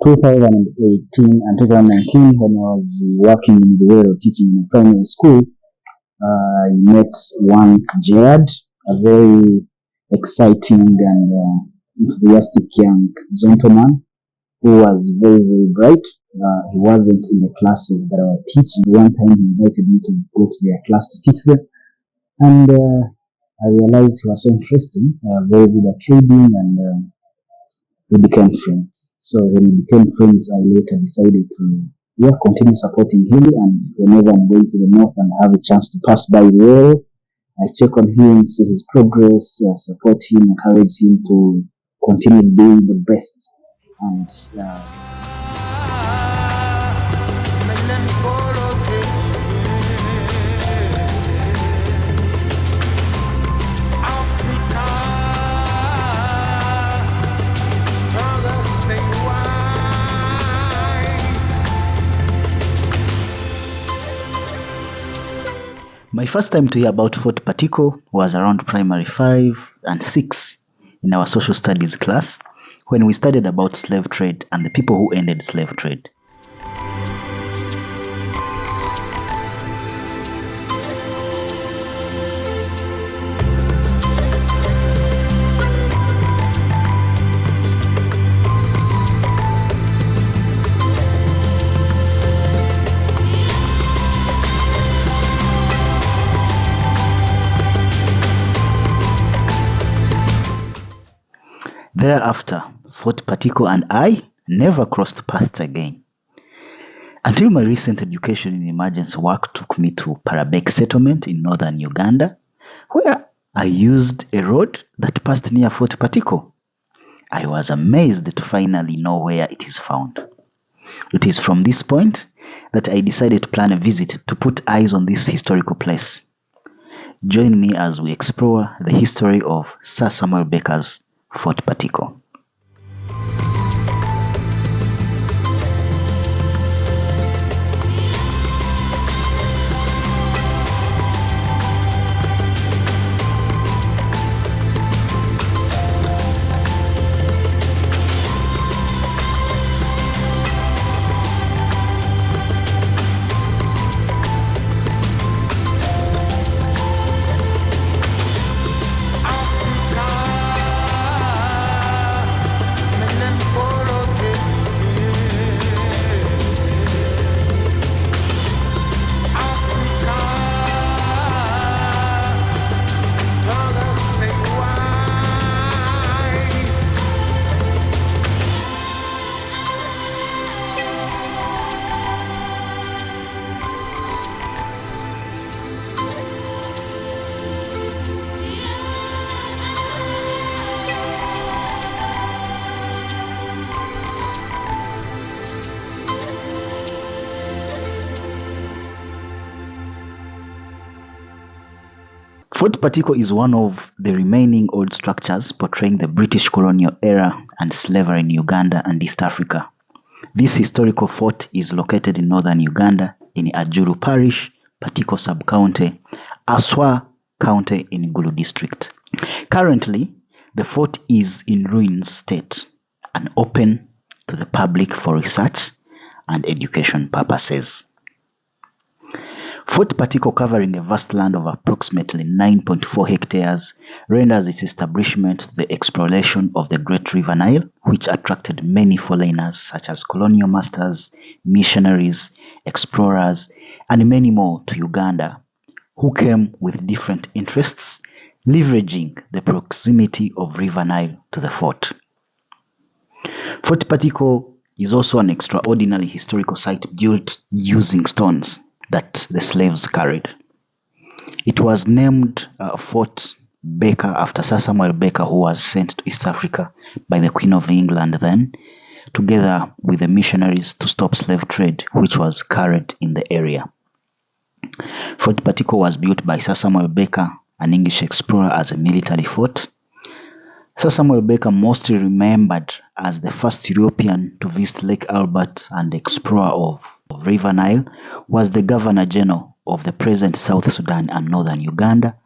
2018 and 2019, when I was working in the way of teaching in a primary school, I met one Gerard, a very exciting and enthusiastic young gentleman who was very, very bright. He wasn't in the classes that I was teaching. One time he invited me to go to their class to teach them. And I realized he was so interesting, very good at trading, and we became friends. So when we became friends, I later decided to continue supporting him. And whenever I'm going to the north and have a chance to pass by the area, I check on him, see his progress, support him, encourage him to continue doing the best. And my first time to hear about Fort Patiko was around primary 5 and 6 in our social studies class when we studied about slave trade and the people who ended slave trade. Thereafter, Fort Patiko and I never crossed paths again. Until my recent education in emergency work took me to Parabek settlement in northern Uganda, where I used a road that passed near Fort Patiko. I was amazed to finally know where it is found. It is from this point that I decided to plan a visit to put eyes on this historical place. Join me as we explore the history of Sir Samuel Baker's Fort Patiko. Fort Patiko is one of the remaining old structures portraying the British colonial era and slavery in Uganda and East Africa. This historical fort is located in northern Uganda in Ajuru Parish, Patiko Sub-County, Aswa County in Gulu District. Currently, the fort is in ruins state and open to the public for research and education purposes. Fort Patiko, covering a vast land of approximately 9.4 hectares, renders its establishment to the exploration of the Great River Nile, which attracted many foreigners such as colonial masters, missionaries, explorers, and many more to Uganda, who came with different interests, leveraging the proximity of River Nile to the fort. Fort Patiko is also an extraordinary historical site built using stones that the slaves carried. It was named Fort Baker after Sir Samuel Baker, who was sent to East Africa by the Queen of England then, together with the missionaries to stop slave trade, which was carried in the area. Fort Patiko was built by Sir Samuel Baker, an English explorer, as a military fort. Sir Samuel Baker, mostly remembered as the first European to visit Lake Albert and explorer of River Nile, was the Governor General of the present South Sudan and Northern Uganda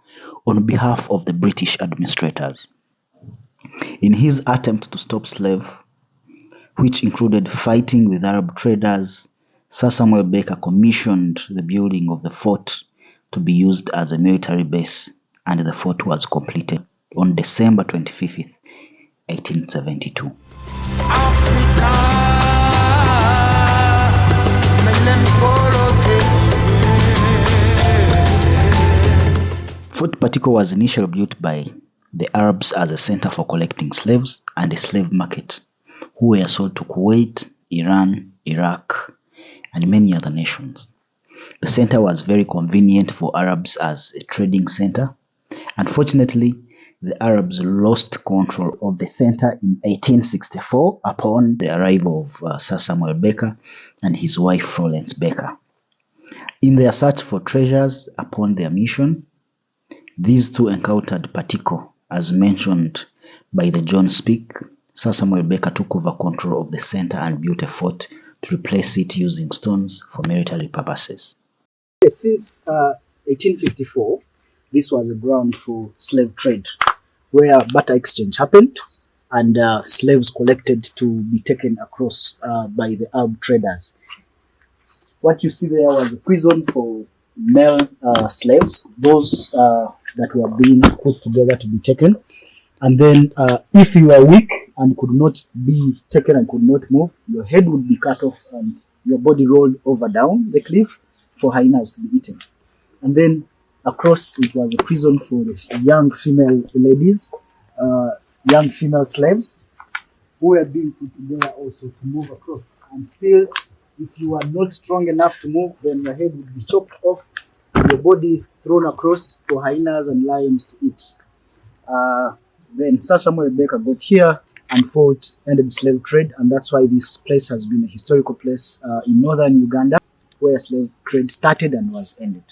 on behalf of the British administrators. In his attempt to stop slave which included fighting with Arab traders. Sir Samuel Baker commissioned the building of the fort to be used as a military base, and the fort was completed on December 25th, 1872. Fort Patiko was initially built by the Arabs as a center for collecting slaves and a slave market, who were sold to Kuwait, Iran, Iraq, and many other nations. The center was very convenient for Arabs as a trading center. Unfortunately, the Arabs lost control of the center in 1864 upon the arrival of Sir Samuel Baker and his wife Florence Baker. In their search for treasures upon their mission, these two encountered Patiko. As mentioned by the John Speak, Sir Samuel Baker took over control of the center and built a fort to replace it using stones for military purposes. Since 1854, this was a ground for slave trade, where barter exchange happened and slaves collected to be taken across by the Arab traders. What you see there was a prison for male slaves, those that were being put together to be taken. And then if you were weak and could not be taken and could not move, your head would be cut off and your body rolled over down the cliff for hyenas to be eaten. And then across, it was a prison for the young female ladies, young female slaves, who were being put together also to move across. And still, if you are not strong enough to move, then your head would be chopped off, your body thrown across for hyenas and lions to eat. Then Sir Samuel Baker got here and fought, ended slave trade, and that's why this place has been a historical place in northern Uganda, where slave trade started and was ended.